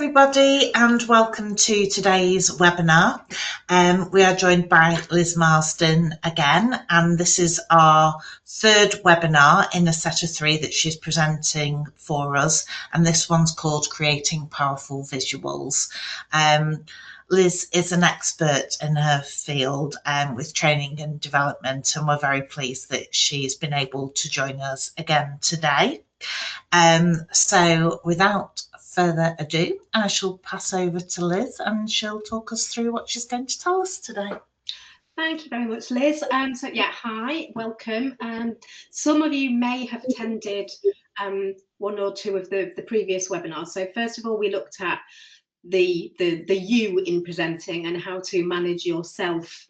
everybody, and welcome to today's webinar. We are joined by Liz Marsden again, and this is our third webinar in a set of three that she's presenting for us, and this one's called Creating Powerful Visuals. Liz is an expert in her field with training and development, and we're very pleased that she's been able to join us again today. So without further ado, I shall pass over to Liz and she'll talk us through what she's going to tell us today. Thank you very much, Liz. Hi, welcome. Some of you may have attended one or two of the previous webinars. So first of all, we looked at the you in presenting and how to manage yourself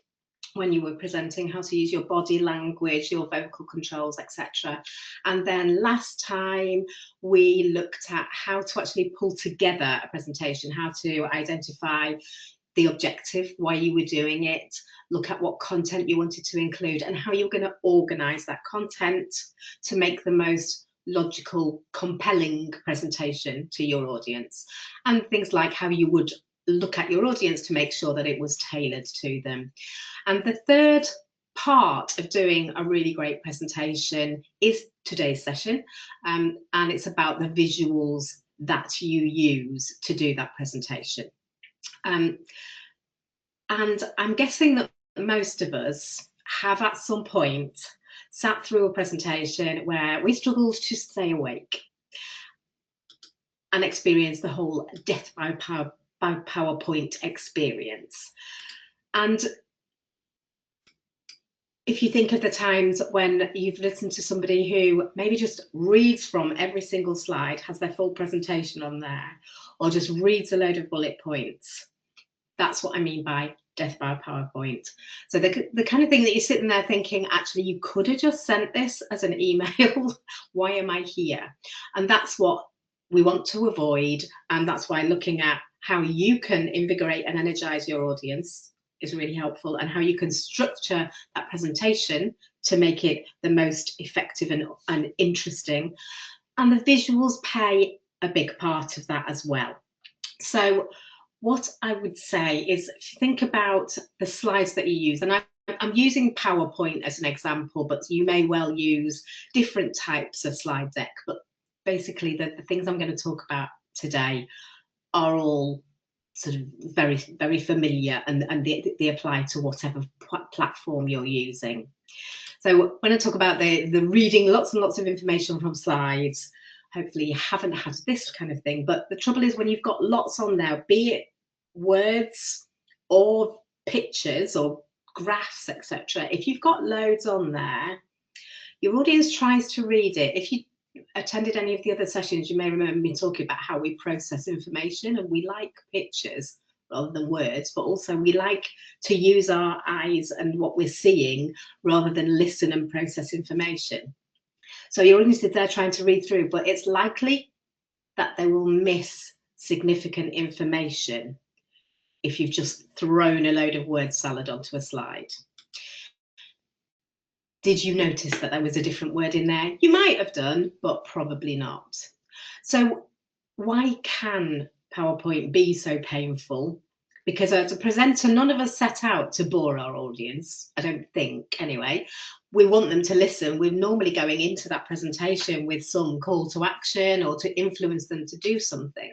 when you were presenting, how to use your body language, your vocal controls, etc. And then last time we looked at how to actually pull together a presentation, how to identify the objective, why you were doing it, look at what content you wanted to include and how you're going to organize that content to make the most logical, compelling presentation to your audience, and things like how you would look at your audience to make sure that it was tailored to them. And the third part of doing a really great presentation is today's session, and it's about the visuals that you use to do that presentation. And I'm guessing that most of us have at some point sat through a presentation where we struggled to stay awake and experience the whole death by PowerPoint experience. And if you think of the times when you've listened to somebody who maybe just reads from every single slide, has their full presentation on there, or just reads a load of bullet points, that's what I mean by death by PowerPoint. So the kind of thing that you're sitting there thinking, actually, you could have just sent this as an email. Why am I here? And that's what we want to avoid. And that's why looking at how you can invigorate and energize your audience is really helpful, and how you can structure that presentation to make it the most effective and interesting. And the visuals play a big part of that as well. So what I would say is, if you think about the slides that you use, and I'm using PowerPoint as an example, but you may well use different types of slide deck. But basically, the things I'm going to talk about today are all sort of very, very familiar, and they apply to whatever platform you're using. So when I talk about the reading lots and lots of information from slides, hopefully you haven't had this kind of thing. But the trouble is, when you've got lots on there, be it words or pictures or graphs, etc., if you've got loads on there, your audience tries to read it. If you attended any of the other sessions, you may remember me talking about how we process information, and we like pictures rather than words, but also we like to use our eyes and what we're seeing rather than listen and process information. So your audience is there trying to read through, but it's likely that they will miss significant information if you've just thrown a load of word salad onto a slide. Did you notice that there was a different word in there? You might have done, but probably not. So why can PowerPoint be so painful? Because as a presenter, none of us set out to bore our audience, I don't think anyway. We want them to listen. We're normally going into that presentation with some call to action or to influence them to do something.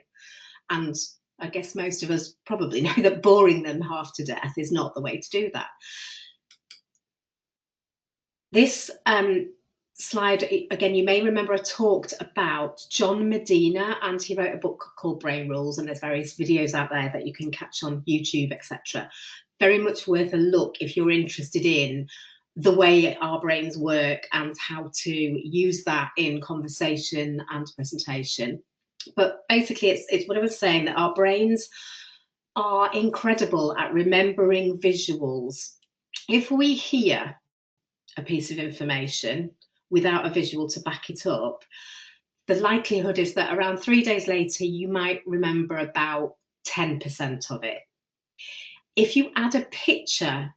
And I guess most of us probably know that boring them half to death is not the way to do that. This slide, again, you may remember I talked about John Medina, and he wrote a book called Brain Rules, and there's various videos out there that you can catch on YouTube, etc. Very much worth a look if you're interested in the way our brains work and how to use that in conversation and presentation. But basically, it's what I was saying, that our brains are incredible at remembering visuals. If we hear a piece of information without a visual to back it up, the likelihood is that around 3 days later, you might remember about 10% of it. If you add a picture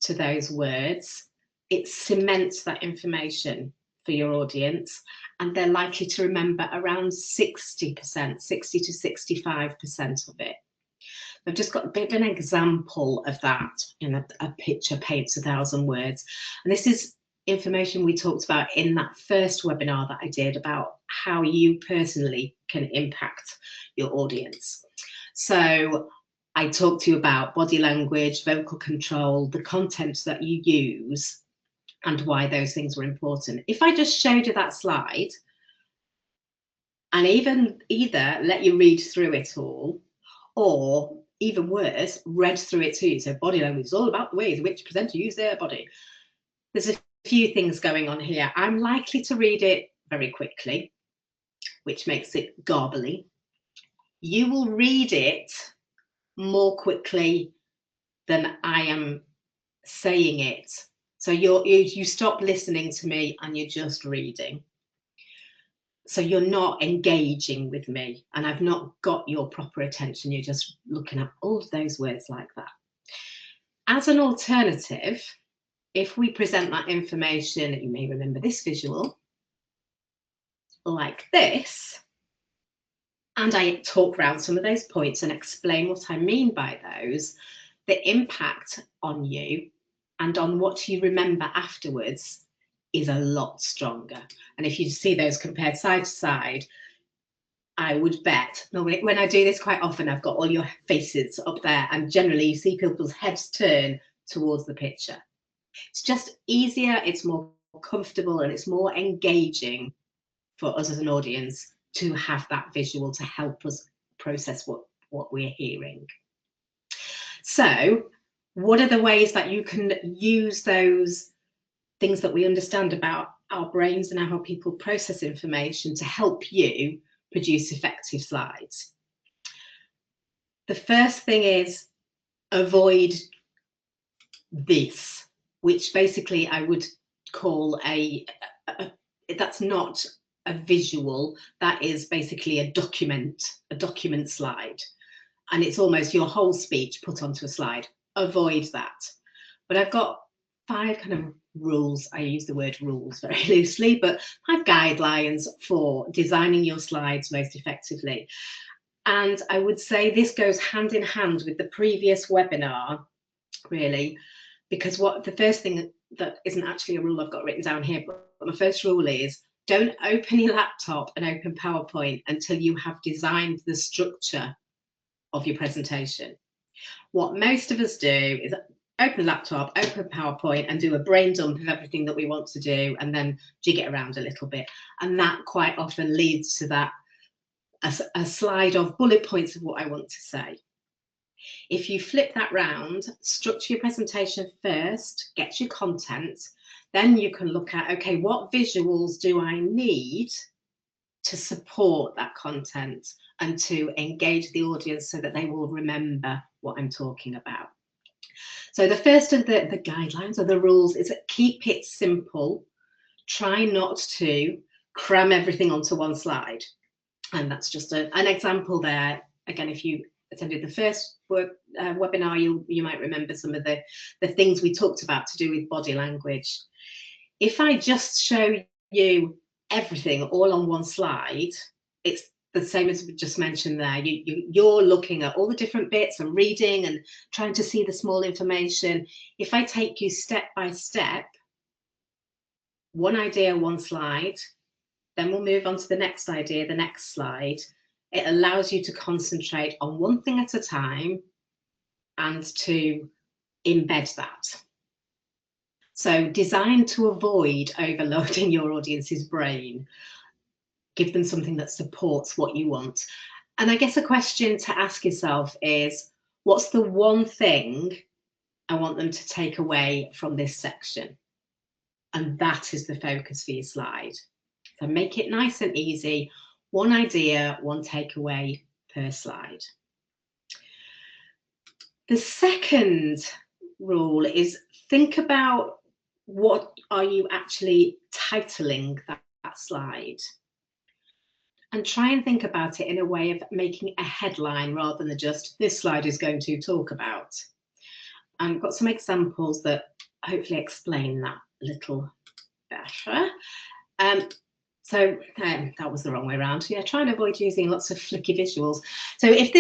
to those words, it cements that information for your audience, and they're likely to remember around 60%, 60 to 65% of it. I've just got a bit of an example of that in a picture paints 1,000 words. And this is information we talked about in that first webinar that I did about how you personally can impact your audience. So I talked to you about body language, vocal control, the content that you use, and why those things were important. If I just showed you that slide, and either let you read through it all, or even worse, read through it to you. So body language is all about the ways in which presenters use their body. There's a few things going on here. I'm likely to read it very quickly, which makes it garbly. You will read it more quickly than I am saying it. So you stop listening to me and you're just reading. So you're not engaging with me, and I've not got your proper attention. You're just looking at all of those words like that. As an alternative, if we present that information, you may remember this visual, like this, and I talk around some of those points and explain what I mean by those, the impact on you and on what you remember afterwards is a lot stronger. And if you see those compared side to side, I would bet, normally when I do this quite often, I've got all your faces up there, and generally you see people's heads turn towards the picture. It's just easier, it's more comfortable, and it's more engaging for us as an audience to have that visual to help us process what we're hearing. So what are the ways that you can use those things that we understand about our brains and how people process information to help you produce effective slides? The first thing is avoid this, which basically I would call that's not a visual, that is basically a document slide, and it's almost your whole speech put onto a slide. Avoid that. But I've got 5 kind of rules. I use the word rules very loosely, but 5 guidelines for designing your slides most effectively. And I would say this goes hand in hand with the previous webinar, really, because the first thing that isn't actually a rule I've got written down here, but my first rule is don't open your laptop and open PowerPoint until you have designed the structure of your presentation. What most of us do is open a laptop, open PowerPoint, and do a brain dump of everything that we want to do, and then jig it around a little bit. And that quite often leads to that a slide of bullet points of what I want to say. If you flip that round, structure your presentation first, get your content, then you can look at, okay, what visuals do I need to support that content and to engage the audience so that they will remember what I'm talking about. So the first of the guidelines or the rules is keep it simple. Try not to cram everything onto one slide. And that's just an example there. Again, if you attended the first webinar, you might remember some of the things we talked about to do with body language. If I just show you everything all on one slide, it's the same as we just mentioned there. You're looking at all the different bits and reading and trying to see the small information. If I take you step by step, one idea, one slide, then we'll move on to the next idea, the next slide. It allows you to concentrate on one thing at a time and to embed that. So designed to avoid overloading your audience's brain. Give them something that supports what you want. And I guess a question to ask yourself is, what's the one thing I want them to take away from this section? And that is the focus for your slide. So make it nice and easy. One idea, one takeaway per slide. The second rule is think about what are you actually titling that slide. And try and think about it in a way of making a headline rather than just this slide is going to talk about. I've got some examples that hopefully explain that a little better. That was the wrong way around. Yeah, try and avoid using lots of flicky visuals. So if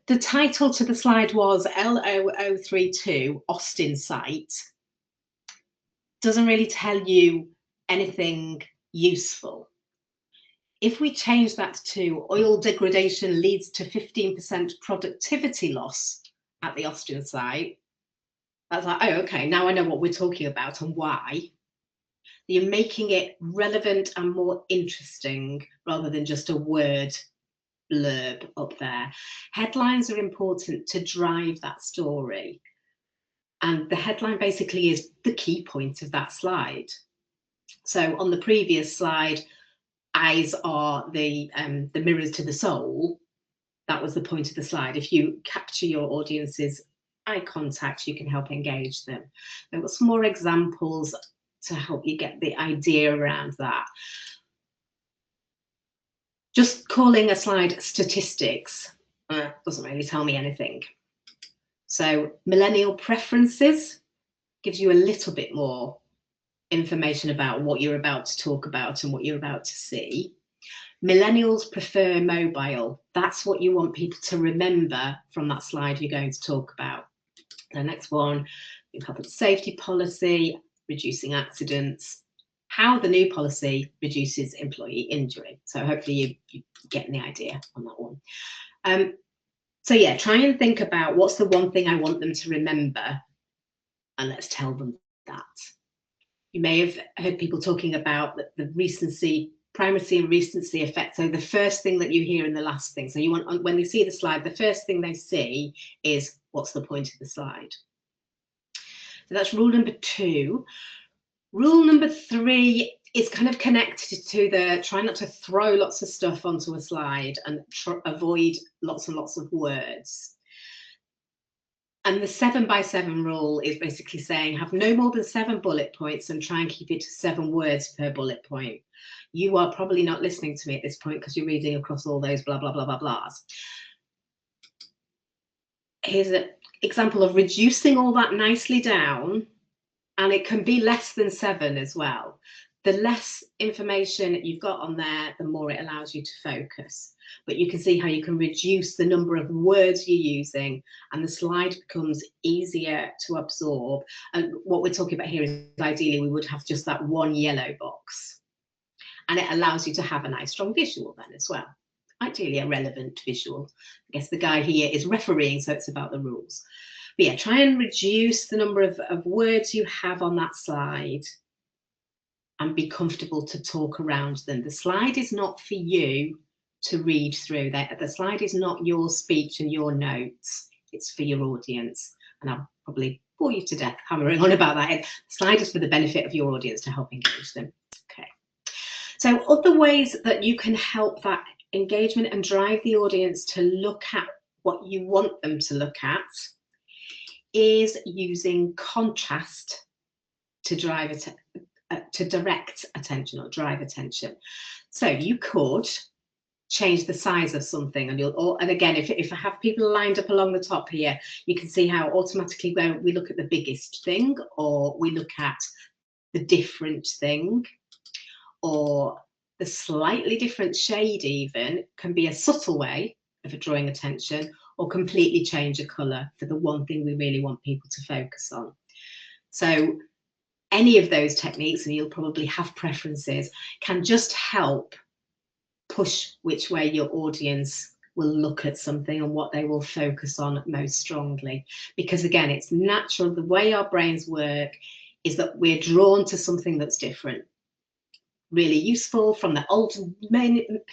the title to the slide was L0032 Austin site, doesn't really tell you anything useful. If we change that to oil degradation leads to 15% productivity loss at the Austin site, that's like, oh, okay, now I know what we're talking about and why. You're making it relevant and more interesting rather than just a word blurb up there. Headlines are important to drive that story. And the headline basically is the key point of that slide. So on the previous slide, eyes are the mirrors to the soul. That was the point of the slide. If you capture your audience's eye contact, you can help engage them. There were some more examples to help you get the idea around that. Just calling a slide statistics doesn't really tell me anything. So millennial preferences gives you a little bit more information about what you're about to talk about and what you're about to see. Millennials prefer mobile. That's what you want people to remember from that slide you're going to talk about. The next one, public safety policy, reducing accidents, how the new policy reduces employee injury. So hopefully you get the idea on that one. So yeah, try and think about what's the one thing I want them to remember, and let's tell them that. You may have heard people talking about the recency, primacy and recency effect. So the first thing that you hear and the last thing. So you want, when they see the slide, the first thing they see is what's the point of the slide. So that's rule number 2. Rule number 3 is kind of connected to the try not to throw lots of stuff onto a slide and avoid lots and lots of words. And the 7x7 rule is basically saying have no more than 7 bullet points and try and keep it to 7 words per bullet point. You are probably not listening to me at this point because you're reading across all those blah, blah, blah, blah, blahs. Here's an example of reducing all that nicely down, and it can be less than 7 as well. The less information you've got on there, the more it allows you to focus. But you can see how you can reduce the number of words you're using and the slide becomes easier to absorb. And what we're talking about here is ideally we would have just that one yellow box. And it allows you to have a nice strong visual then as well. Ideally a relevant visual. I guess the guy here is refereeing, so it's about the rules. But yeah, try and reduce the number of words you have on that slide and be comfortable to talk around them. The slide is not for you to read through. The slide is not your speech and your notes. It's for your audience. And I'll probably bore you to death hammering on about that. The slide is for the benefit of your audience to help engage them. Okay. So other ways that you can help that engagement and drive the audience to look at what you want them to look at is using contrast to drive it, to direct attention or drive attention. So you could change the size of something, and again, if I have people lined up along the top here, you can see how automatically when we look at the biggest thing, or we look at the different thing, or the slightly different shade even can be a subtle way of drawing attention, or completely change a colour for the one thing we really want people to focus on. So any of those techniques, and you'll probably have preferences, can just help push which way your audience will look at something and what they will focus on most strongly. Because again, it's natural, the way our brains work is that we're drawn to something that's different. Really useful from the old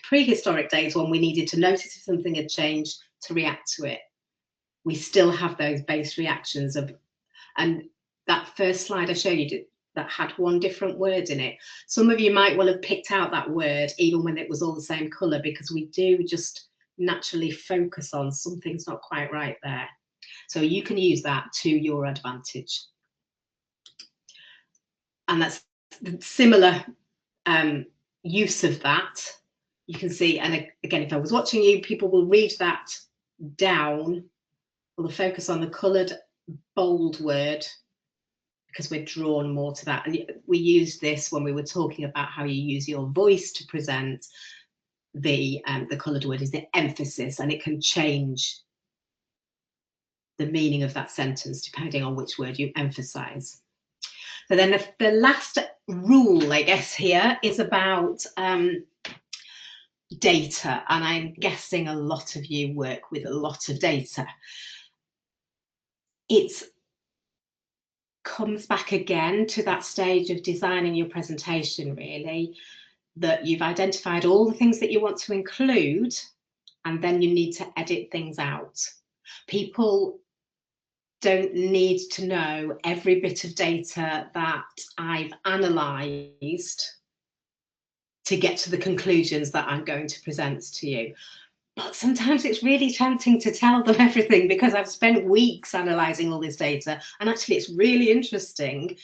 prehistoric days when we needed to notice if something had changed to react to it. We still have those base reactions of, and that first slide I showed you that had one different word in it. Some of you might well have picked out that word even when it was all the same colour, because we do just naturally focus on something's not quite right there. So you can use that to your advantage. And that's similar use of that. You can see, and again, if I was watching you, people will read that down, will focus on the coloured bold word because we're drawn more to that. And we used this when we were talking about how you use your voice to present. The coloured word is the emphasis, and it can change the meaning of that sentence depending on which word you emphasize. So then the last rule, I guess, here is about data, and I'm guessing a lot of you work with a lot of data. It comes back again to that stage of designing your presentation, really, that you've identified all the things that you want to include, and then you need to edit things out. People don't need to know every bit of data that I've analysed to get to the conclusions that I'm going to present to you. But sometimes it's really tempting to tell them everything because I've spent weeks analysing all this data, and actually it's really interesting.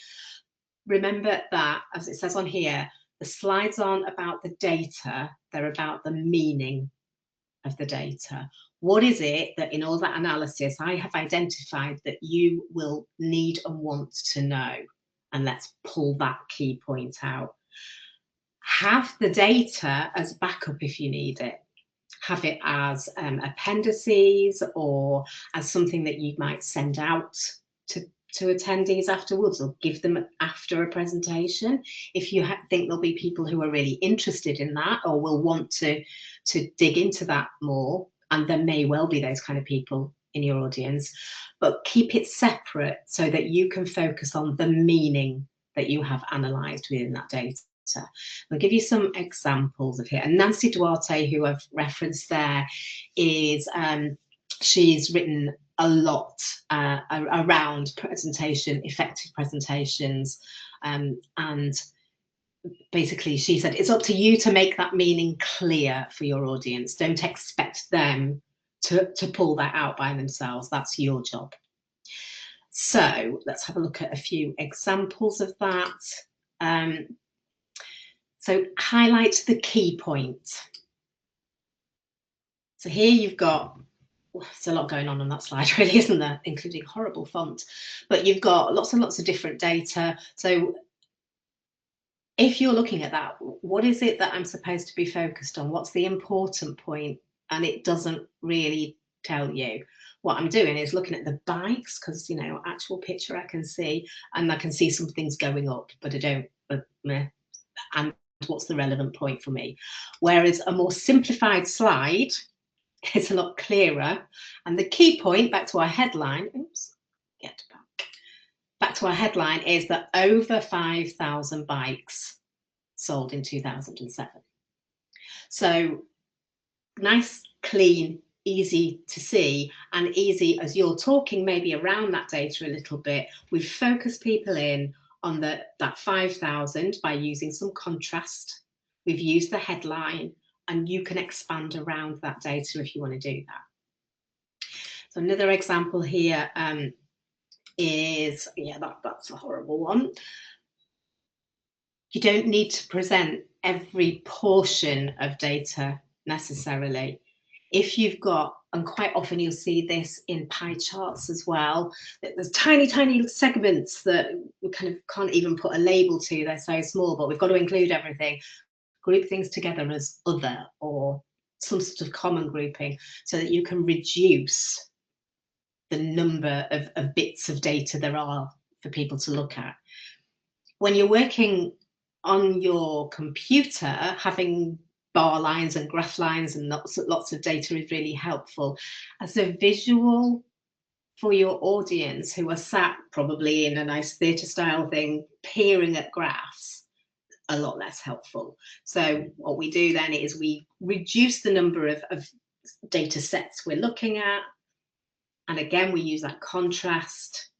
Remember that, as it says on here, the slides aren't about the data, they're about the meaning of the data. What is it that in all that analysis I have identified that you will need and want to know? And let's pull that key point out. Have the data as backup if you need it. Have it as appendices, or as something that you might send out to attendees afterwards, or give them after a presentation. If you think there'll be people who are really interested in that or will want to dig into that more, and there may well be those kind of people in your audience, but keep it separate so that you can focus on the meaning that you have analysed within that data. I'll give you some examples of here. And Nancy Duarte, who I've referenced there, is she's written a lot around presentation, effective presentations, and basically she said it's up to you to make that meaning clear for your audience. Don't expect them to pull that out by themselves. That's your job. So let's have a look at a few examples of that. So highlight the key point. So here you've got, there's a lot going on that slide really, isn't there? Including horrible font, but you've got lots and lots of different data. So if you're looking at that, what is it that I'm supposed to be focused on? What's the important point? And it doesn't really tell you. What I'm doing is looking at the bikes, because, you know, actual picture I can see, and I can see some things going up, but I don't, and what's the relevant point for me? Whereas a more simplified slide is a lot clearer, and the key point, back to our headline, back to our headline, is that over 5,000 bikes sold in 2007. So nice, clean, easy to see, and easy as you're talking maybe around that data a little bit. We've focused people in on that 5,000 by using some contrast. We've used the headline, and you can expand around that data if you want to do that. So another example here is, yeah, that's a horrible one. You don't need to present every portion of data necessarily. If you've got, and quite often you'll see this in pie charts as well, that there's tiny, tiny segments that we kind of can't even put a label to, they're so small, but we've got to include everything. Group things together as other, or some sort of common grouping, so that you can reduce the number of bits of data there are for people to look at. When you're working on your computer, having bar lines and graph lines and lots of data is really helpful. As a visual for your audience who are sat probably in a nice theatre style thing, peering at graphs, a lot less helpful. So what we do then is we reduce the number of data sets we're looking at. And again, we use that contrast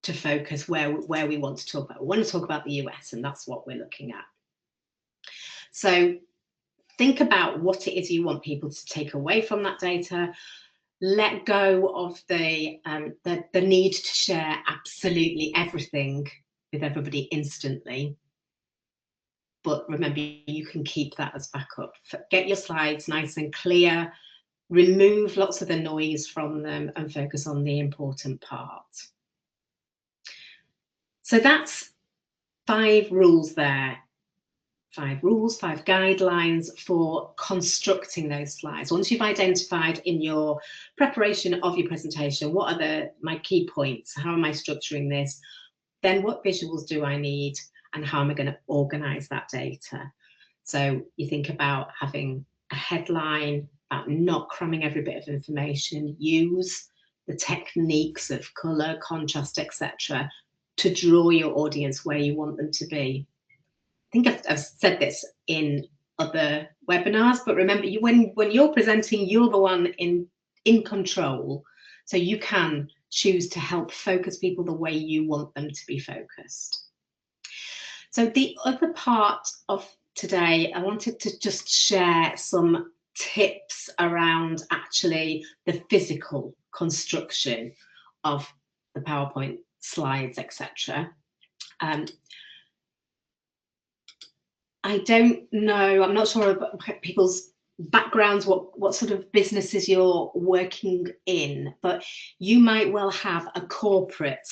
to focus where we want to talk about. We want to talk about the US, and that's what we're looking at. So think about what it is you want people to take away from that data. Let go of the need to share absolutely everything with everybody instantly. But remember, you can keep that as backup. Get your slides nice and clear, remove lots of the noise from them, and focus on the important part. So that's 5 rules there. 5 rules, 5 guidelines for constructing those slides. Once you've identified in your preparation of your presentation, what are my key points? How am I structuring this? Then what visuals do I need? And how am I going to organize that data? So you think about having a headline, about not cramming every bit of information, use the techniques of color, contrast, etc., to draw your audience where you want them to be. I think I've said this in other webinars, but remember, when you're presenting, you're the one in control, so you can choose to help focus people the way you want them to be focused. So the other part of today, I wanted to just share some tips around actually the physical construction of the PowerPoint slides, etc. I don't know, I'm not sure about people's backgrounds, what sort of businesses you're working in, but you might well have a corporate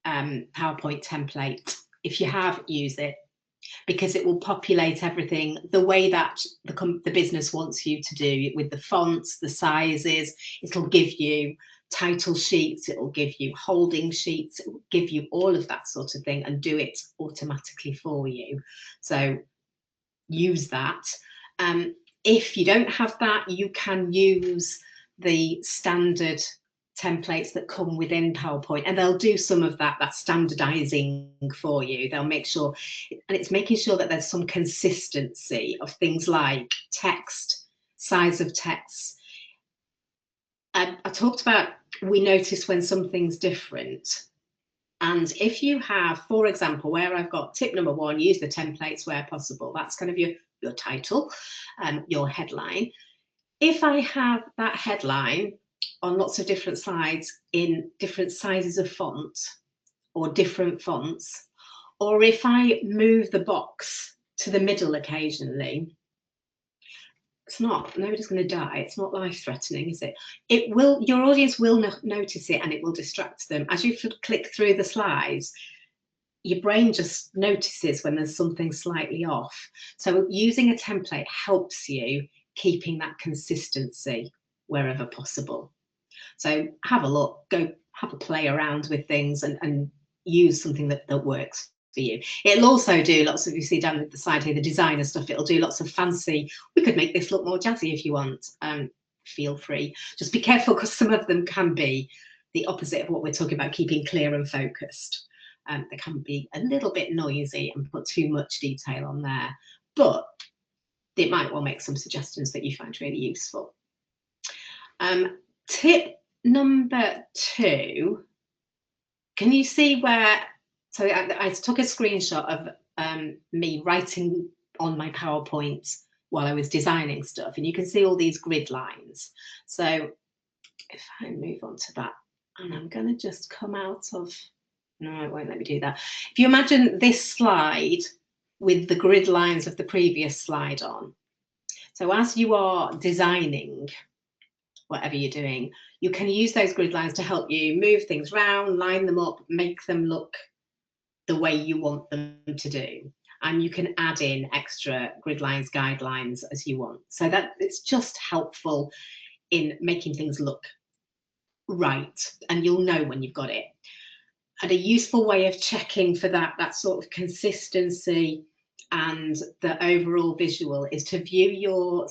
PowerPoint template. If you have, use it, because it will populate everything the way that the business wants you to do, with the fonts, the sizes. It'll give you title sheets, it will give you holding sheets, it will give you all of that sort of thing and do it automatically for you. So use that. If you don't have that, you can use the standard templates that come within PowerPoint, and they'll do some of that standardizing for you. They'll make sure, and it's making sure that there's some consistency of things like text, size of text. I talked about, we notice when something's different. And if you have, for example, where I've got tip number 1, use the templates where possible. That's kind of your title, your headline. If I have that headline on lots of different slides in different sizes of font or different fonts, or if I move the box to the middle occasionally, nobody's going to die. It's not life-threatening, is it? Your audience will notice it, and it will distract them. As you click through the slides, your brain just notices when there's something slightly off. So using a template helps you keeping that consistency wherever possible. So have a look, go have a play around with things, and use something that works for you. It'll also do lots of, you see down the side here, the designer stuff. It'll do lots of fancy, we could make this look more jazzy if you want. Feel free. Just be careful, because some of them can be the opposite of what we're talking about, keeping clear and focused. They can be a little bit noisy and put too much detail on there, but it might well make some suggestions that you find really useful. Tip number 2, can you see where, so I took a screenshot of me writing on my PowerPoint while I was designing stuff, and you can see all these grid lines. So if I move on to that, and I'm going to just come out of, no, it won't let me do that. If you imagine this slide with the grid lines of the previous slide on, so as you are designing whatever you're doing, you can use those grid lines to help you move things around, line them up, make them look the way you want them to do. And you can add in extra grid lines, guidelines as you want. So that it's just helpful in making things look right, and you'll know when you've got it. And a useful way of checking for that sort of consistency and the overall visual is to view your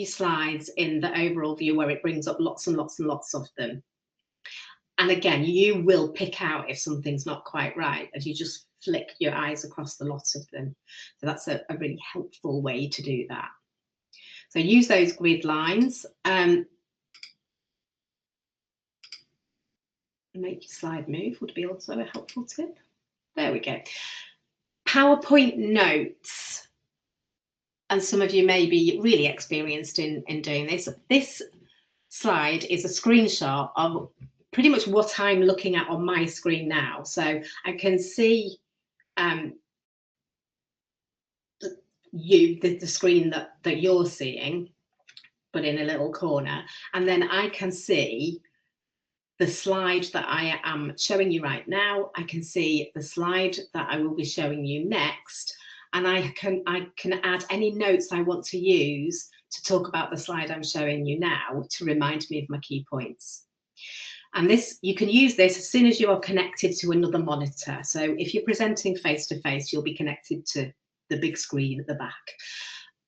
slides in the overall view, where it brings up lots and lots and lots of them. And again, you will pick out if something's not quite right as you just flick your eyes across the lot of them. So that's a really helpful way to do that. So use those grid lines. Make your slide move would be also a helpful tip. There we go. PowerPoint notes. And some of you may be really experienced in doing this. This slide is a screenshot of pretty much what I'm looking at on my screen now. So I can see the screen that you're seeing, but in a little corner. And then I can see the slide that I am showing you right now. I can see the slide that I will be showing you next, and I can add any notes I want to use to talk about the slide I'm showing you now to remind me of my key points. And this, you can use this as soon as you are connected to another monitor. So if you're presenting face to face, you'll be connected to the big screen at the back.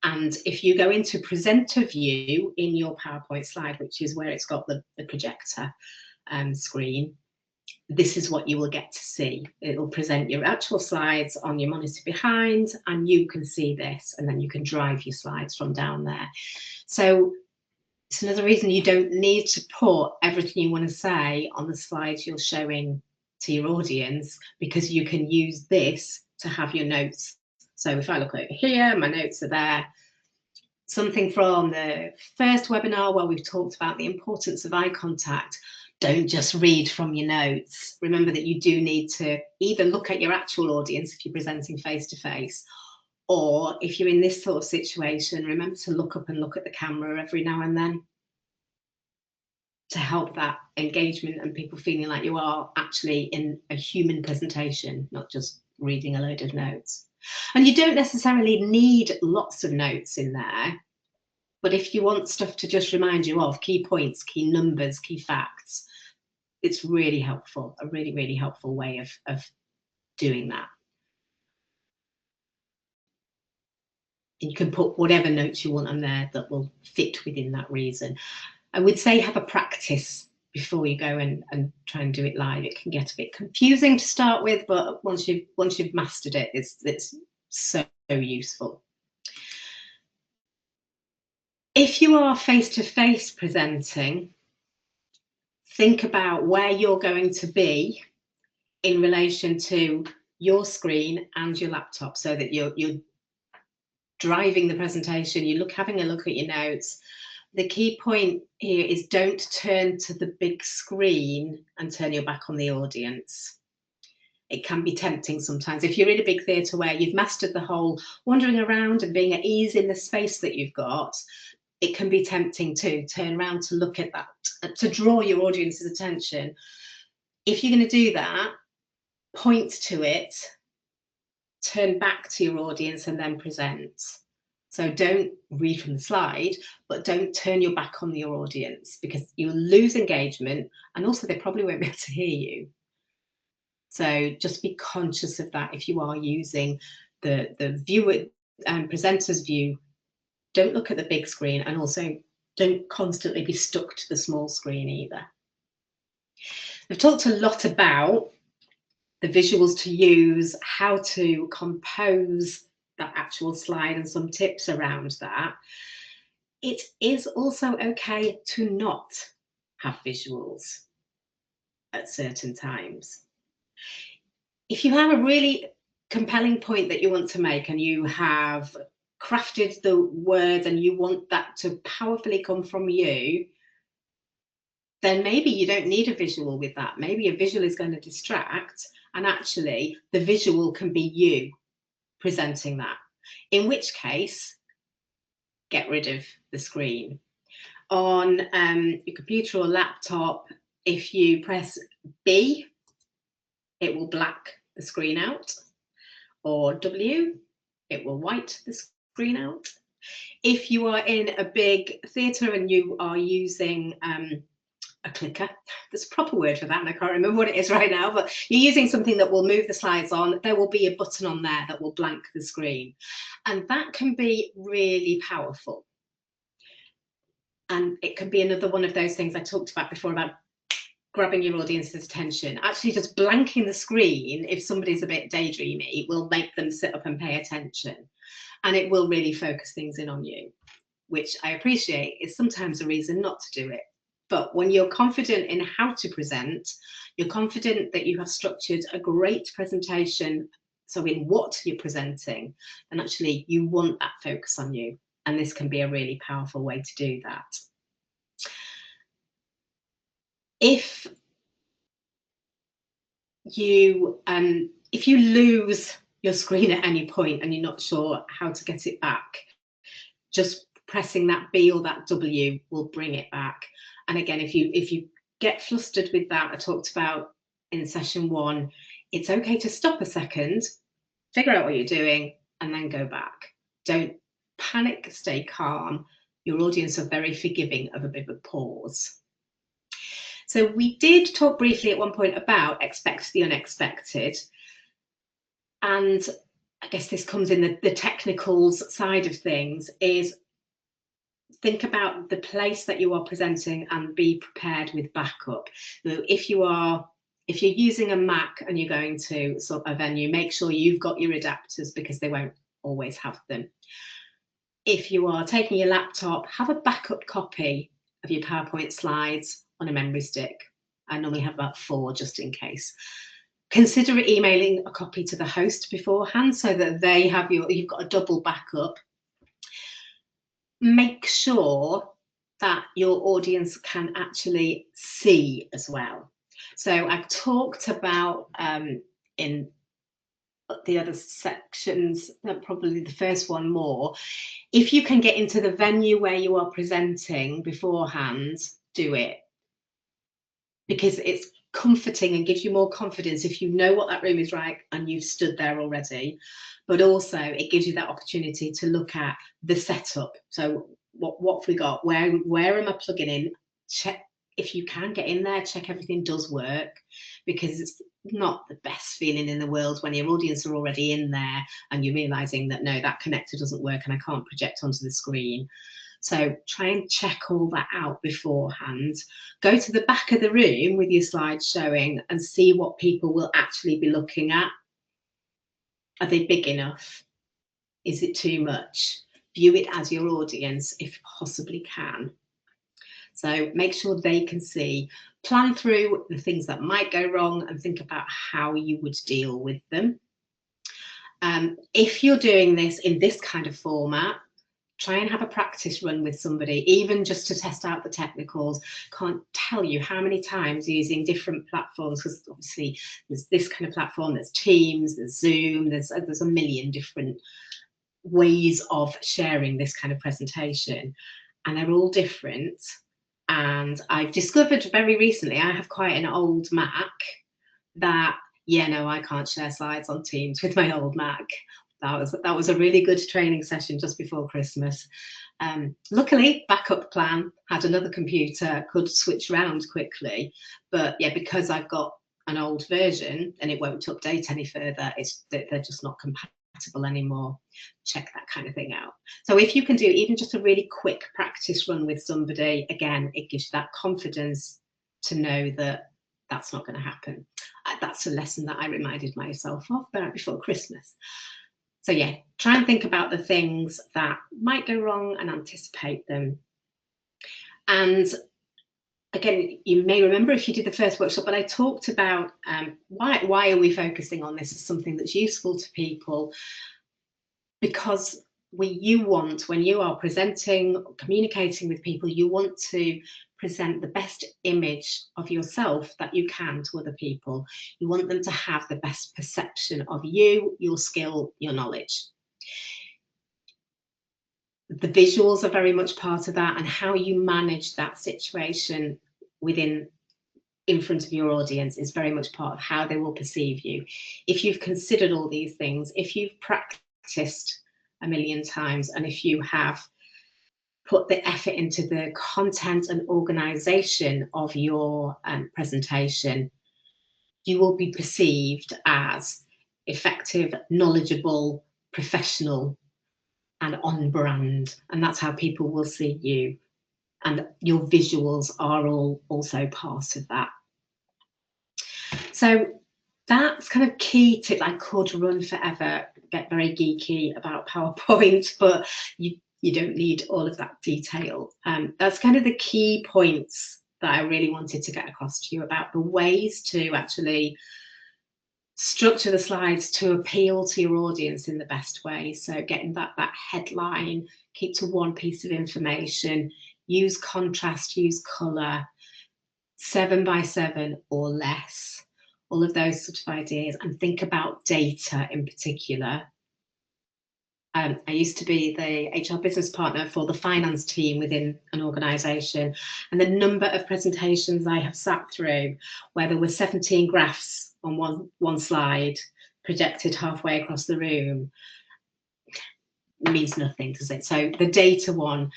And if you go into presenter view in your PowerPoint slide, which is where it's got the projector screen, this is what you will get to see. It will present your actual slides on your monitor behind, and you can see this, and then you can drive your slides from down there. So it's another reason you don't need to put everything you want to say on the slides you're showing to your audience, because you can use this to have your notes. So if I look over here, my notes are there. Something from the first webinar where we've talked about the importance of eye contact. Don't just read from your notes. Remember that you do need to either look at your actual audience if you're presenting face to face, or if you're in this sort of situation, remember to look up and look at the camera every now and then to help that engagement and people feeling like you are actually in a human presentation, not just reading a load of notes. And you don't necessarily need lots of notes in there, but if you want stuff to just remind you of key points, key numbers, key facts, it's really helpful, a really, really helpful way of doing that. You can put whatever notes you want on there that will fit within that reason. I would say have a practice before you go and try and do it live. It can get a bit confusing to start with, but once you've mastered it, it's so useful. If you are face-to-face presenting, think about where you're going to be in relation to your screen and your laptop, so that you're driving the presentation, having a look at your notes. The key point here is don't turn to the big screen and turn your back on the audience. It can be tempting sometimes. If you're in a big theatre where you've mastered the whole wandering around and being at ease in the space that you've got, it can be tempting to turn around to look at that, to draw your audience's attention. If you're going to do that, point to it, turn back to your audience and then present. So don't read from the slide, but don't turn your back on your audience, because you'll lose engagement, and also they probably won't be able to hear you. So just be conscious of that. If you are using the viewer and presenter's view, don't look at the big screen, and also don't constantly be stuck to the small screen either. We've talked a lot about the visuals to use, how to compose that actual slide, and some tips around that. It is also okay to not have visuals at certain times. If you have a really compelling point that you want to make, and you have crafted the words and you want that to powerfully come from you, then maybe you don't need a visual with that. Maybe a visual is going to distract, and actually the visual can be you presenting that, in which case get rid of the screen. On your computer or laptop, if you press B, it will black the screen out, or W, it will white the screen out. If you are in a big theatre and you are using a clicker, there's a proper word for that and I can't remember what it is right now, but you're using something that will move the slides on, there will be a button on there that will blank the screen, and that can be really powerful. And it can be another one of those things I talked about before about grabbing your audience's attention. Actually just blanking the screen, if somebody's a bit daydreamy, will make them sit up and pay attention, and it will really focus things in on you, which I appreciate is sometimes a reason not to do it. But when you're confident in how to present, you're confident that you have structured a great presentation, so in what you're presenting, and actually you want that focus on you, and this can be a really powerful way to do that. If you lose your screen at any point and you're not sure how to get it back, just pressing that B or that W will bring it back. And again, if you get flustered with that. I talked about in session 1, it's okay to stop a second, figure out what you're doing, and then go back. Don't panic, stay calm. Your audience are very forgiving of a bit of a pause. So we did talk briefly at one point about expect the unexpected. And I guess this comes in the technicals side of things, is think about the place that you are presenting and be prepared with backup. So if you're using a Mac and you're going to sort of a venue, make sure you've got your adapters, because they won't always have them. If you are taking your laptop, have a backup copy of your PowerPoint slides on a memory stick. I normally have about 4 just in case. Consider emailing a copy to the host beforehand so that they have you've got a double backup. Make sure that your audience can actually see as well. So I've talked about in the other sections, probably the first one more, if you can get into the venue where you are presenting beforehand, do it, because it's comforting and gives you more confidence if you know what that room is like and you've stood there already. But also it gives you that opportunity to look at the setup. So what have we got? Where am I plugging in? Check, if you can get in there, check everything does work, because it's not the best feeling in the world when your audience are already in there and you're realizing that no, that connector doesn't work and I can't project onto the screen. So try and check all that out beforehand. Go to the back of the room with your slides showing and see what people will actually be looking at. Are they big enough? Is it too much? View it as your audience if you possibly can. So make sure they can see. Plan through the things that might go wrong and think about how you would deal with them. If you're doing this in this kind of format, try and have a practice run with somebody, even just to test out the technicals. Can't tell you how many times using different platforms, because obviously there's this kind of platform, there's Teams, there's Zoom, there's a million different ways of sharing this kind of presentation, and they're all different. And I've discovered very recently, I have quite an old Mac, that, yeah, no, I can't share slides on Teams with my old Mac. That was a really good training session just before Christmas. Luckily, backup plan, had another computer, could switch around quickly. But yeah, because I've got an old version and it won't update any further, they're just not compatible anymore. Check that kind of thing out. So if you can do even just a really quick practice run with somebody, again, it gives you that confidence to know that that's not going to happen. That's a lesson that I reminded myself of before Christmas. So yeah, try and think about the things that might go wrong and anticipate them. And again, you may remember if you did the first workshop, but I talked about why are we focusing on this as something that's useful to people, because when you are presenting, communicating with people, you want to present the best image of yourself that you can to other people. You want them to have the best perception of you, your skill, your knowledge. The visuals are very much part of that, and how you manage that situation in front of your audience is very much part of how they will perceive you. If you've considered all these things, if you've practiced a million times, and if you have put the effort into the content and organization of your presentation, you will be perceived as effective, knowledgeable, professional, and on brand. And that's how people will see you. And your visuals are all also part of that. So that's kind of key tip. I could run forever, get very geeky about PowerPoint, but you don't need all of that detail. That's kind of the key points that I really wanted to get across to you about the ways to actually structure the slides to appeal to your audience in the best way. So getting that headline, keep to one piece of information, use contrast, use colour, 7x7 or less, all of those sort of ideas, and think about data in particular. I used to be the HR business partner for the finance team within an organisation, and the number of presentations I have sat through where there were 17 graphs on one slide projected halfway across the room means nothing, does it? So the data one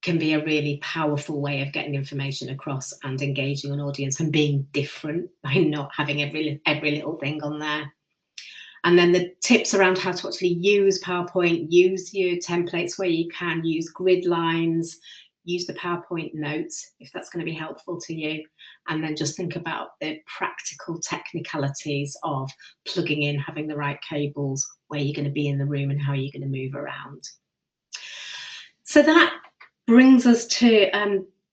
can be a really powerful way of getting information across and engaging an audience and being different by not having every little thing on there. And then the tips around how to actually use PowerPoint, use your templates where you can, use grid lines, use the PowerPoint notes if that's going to be helpful to you. And then just think about the practical technicalities of plugging in, having the right cables, where you're going to be in the room and how you're going to move around. So that brings us to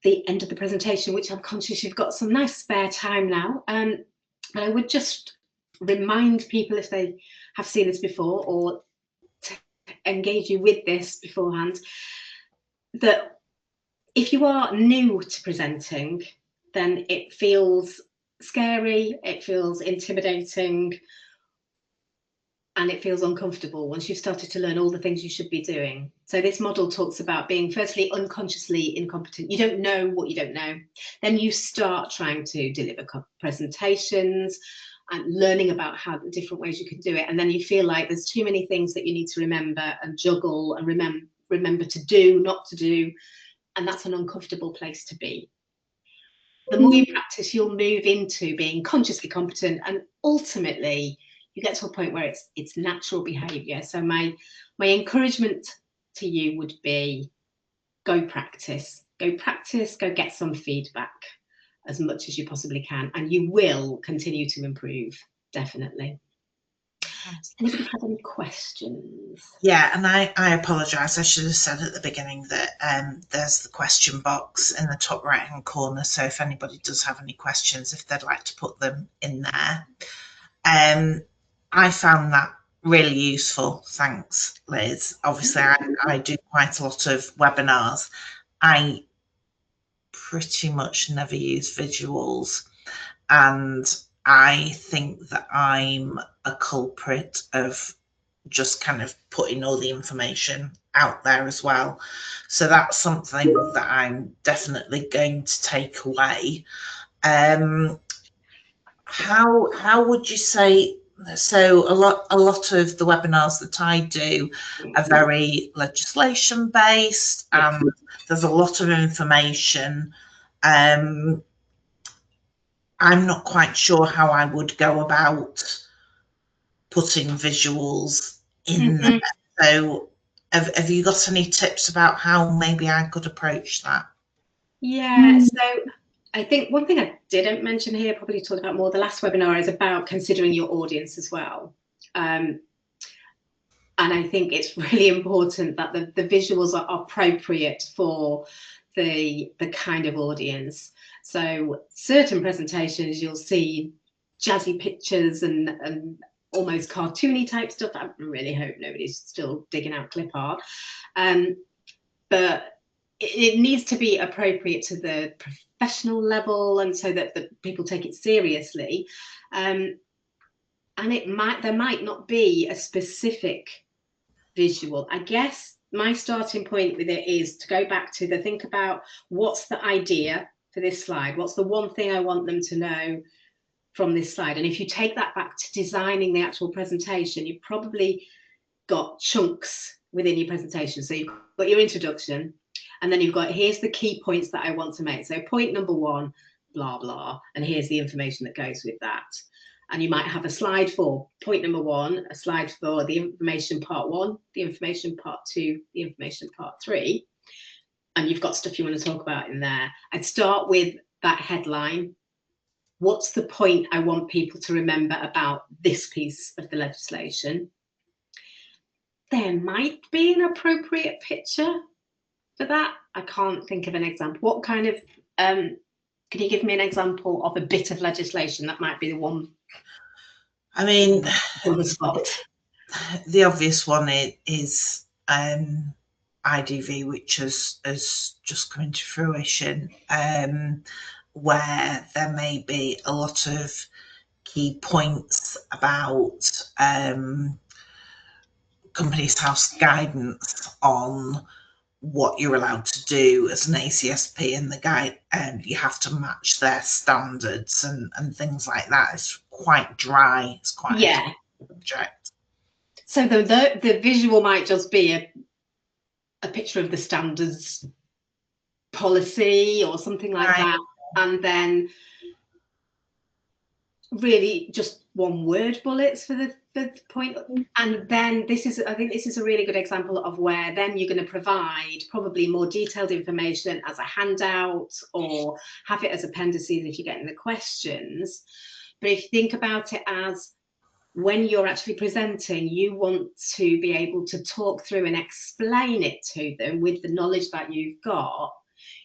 the end of the presentation, which I'm conscious you've got some nice spare time now. But I would just remind people, if they have seen this before or to engage you with this beforehand, that if you are new to presenting, then it feels scary, it feels intimidating, and it feels uncomfortable once you've started to learn all the things you should be doing. So this model talks about being firstly unconsciously incompetent. You don't know what you don't know. Then you start trying to deliver presentations and learning about how the different ways you can do it. And then you feel like there's too many things that you need to remember and juggle and remember to do, not to do. And that's an uncomfortable place to be. The more you practice, you'll move into being consciously competent, and ultimately you get to a point where it's natural behavior. So my encouragement to you would be go practice, go get some feedback as much as you possibly can, and you will continue to improve, definitely. Anybody have any questions? Yeah, and I apologise. I should have said at the beginning that there's the question box in the top right hand corner. So if anybody does have any questions, if they'd like to put them in there. I found that really useful. Thanks, Liz. Obviously, I do quite a lot of webinars. I pretty much never use visuals, and I think that I'm a culprit of just kind of putting all the information out there as well. So that's something that I'm definitely going to take away. How would you say? So a lot of the webinars that I do are very legislation based, and there's a lot of information. I'm not quite sure how I would go about putting visuals in there. So have you got any tips about how maybe I could approach that? Yeah, so I think one thing I didn't mention here, probably talked about more the last webinar, is about considering your audience as well. And I think it's really important that the visuals are appropriate for the kind of audience. So certain presentations you'll see jazzy pictures and almost cartoony type stuff. I really hope nobody's still digging out clip art. But it needs to be appropriate to the professional level, and so that the people take it seriously. And there might not be a specific visual. I guess my starting point with it is to go back to think about what's the idea for this slide, what's the one thing I want them to know from this slide. And if you take that back to designing the actual presentation, you've probably got chunks within your presentation. So you've got your introduction, and then you've got, here's the key points that I want to make. So point number one, blah, blah, and here's the information that goes with that. And you might have a slide for point number one, a slide for the information part one, the information part two, the information part three, and you've got stuff you want to talk about in there. I'd start with that headline. What's the point I want people to remember about this piece of the legislation? There might be an appropriate picture for that. I can't think of an example. What kind of, can you give me an example of a bit of legislation that might be the one? I mean, on the spot. The obvious one is IDV, which has just come into fruition, where there may be a lot of key points about Companies House guidance on what you're allowed to do as an ACSP in the guide, and you have to match their standards and things like that. It's quite dry. It's quite a dry subject. So the visual might just be a picture of the standards policy or something like that, and then really just one word bullets for the point. And then I think this is a really good example of where then you're going to provide probably more detailed information as a handout or have it as appendices if you're getting the questions. But if you think about it as when you're actually presenting, you want to be able to talk through and explain it to them with the knowledge that you've got.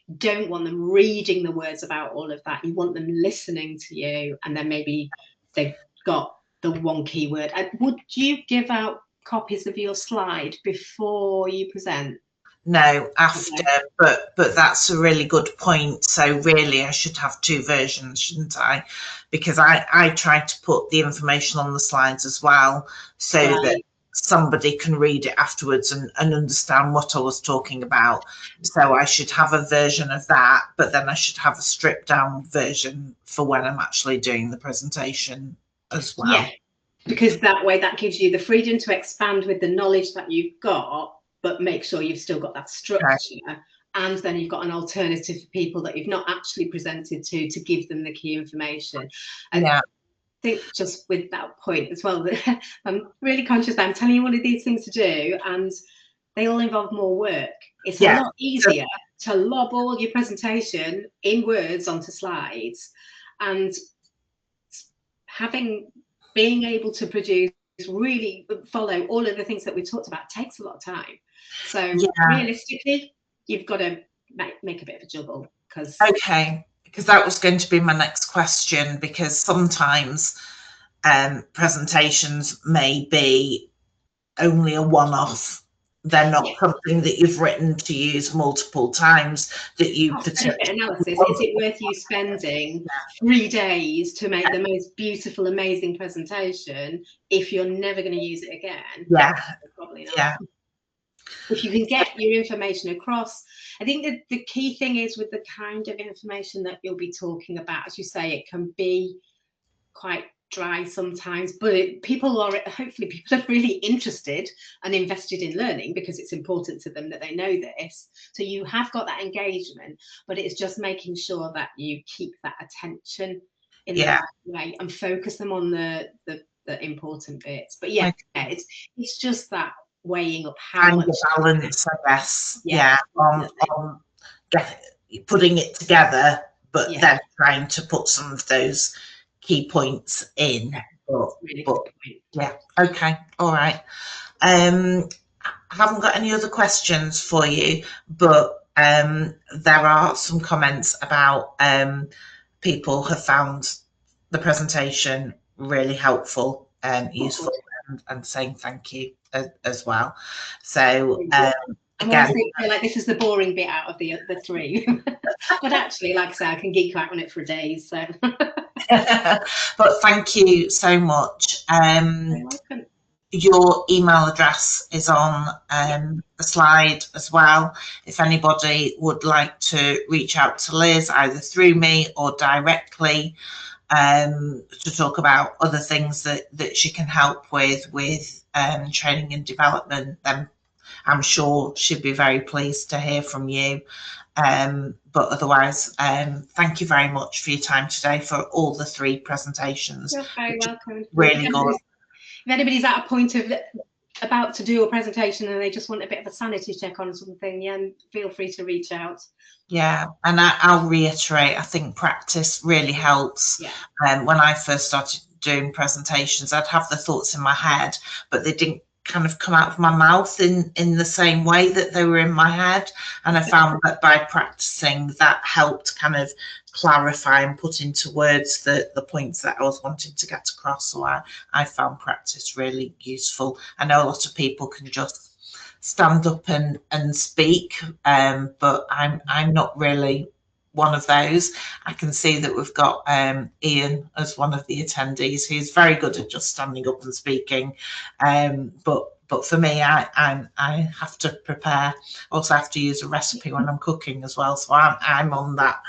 You don't want them reading the words about all of that. You want them listening to you, and then maybe they've got the one keyword. Would you give out copies of your slide before you present? No, after, okay. But that's a really good point. So really I should have two versions, shouldn't I? Because I try to put the information on the slides as well, so that somebody can read it afterwards and understand what I was talking about. So I should have a version of that, but then I should have a stripped down version for when I'm actually doing the presentation as well. Yeah, because that way that gives you the freedom to expand with the knowledge that you've got, but make sure you've still got that structure. Okay. And then you've got an alternative for people that you've not actually presented to give them the key information. And I think just with that point as well, that I'm really conscious that I'm telling you one of these things to do, and they all involve more work. It's a lot easier to lob all your presentation in words onto slides, and being able to produce, really follow all of the things that we talked about takes a lot of time. So realistically, you've got to make a bit of a juggle. Because that was going to be my next question, because sometimes presentations may be only a one-off. They're not something that you've written to use multiple times, that you potentially analysis. Is it worth you spending 3 days to make the most beautiful, amazing presentation if you're never going to use it again? Probably not. If you can get your information across, I think that the key thing is with the kind of information that you'll be talking about, as you say, it can be quite dry sometimes, but hopefully people are really interested and invested in learning, because it's important to them that they know this. So you have got that engagement, but it's just making sure that you keep that attention in the right way and focus them on the important bits. But it's just that weighing up how much balance, I guess. On putting it together, but then trying to put some of those key points in. Okay, all right. I haven't got any other questions for you, but there are some comments about people have found the presentation really helpful and useful, and saying thank you as well. So again, I feel like this is the boring bit out of the three, but actually, like I say, I can geek out on it for days. So. But thank you so much. You're welcome. Your email address is on the slide as well. If anybody would like to reach out to Liz, either through me or directly, to talk about other things that she can help with training and development, then I'm sure she'd be very pleased to hear from you. But otherwise, thank you very much for your time today for all the 3 presentations. You're very welcome. Really good. If anybody's at a point of about to do a presentation and they just want a bit of a sanity check on something, feel free to reach out. Yeah, and I'll reiterate, I think practice really helps. When I first started doing presentations, I'd have the thoughts in my head, but they didn't kind of come out of my mouth in the same way that they were in my head, and I found that by practicing, that helped kind of clarify and put into words the points that I was wanting to get across. So I found practice really useful. I know a lot of people can just stand up and speak, but I'm not really one of those. I can see that we've got Ian as one of the attendees, who's very good at just standing up and speaking, but but for me, I have to prepare. Also, have to use a recipe when I'm cooking as well. So I'm on that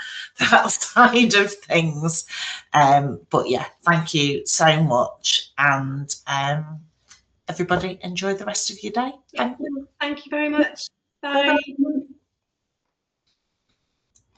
side of things. But yeah, thank you so much, and everybody enjoy the rest of your day. Thank you very much. Bye. Bye-bye.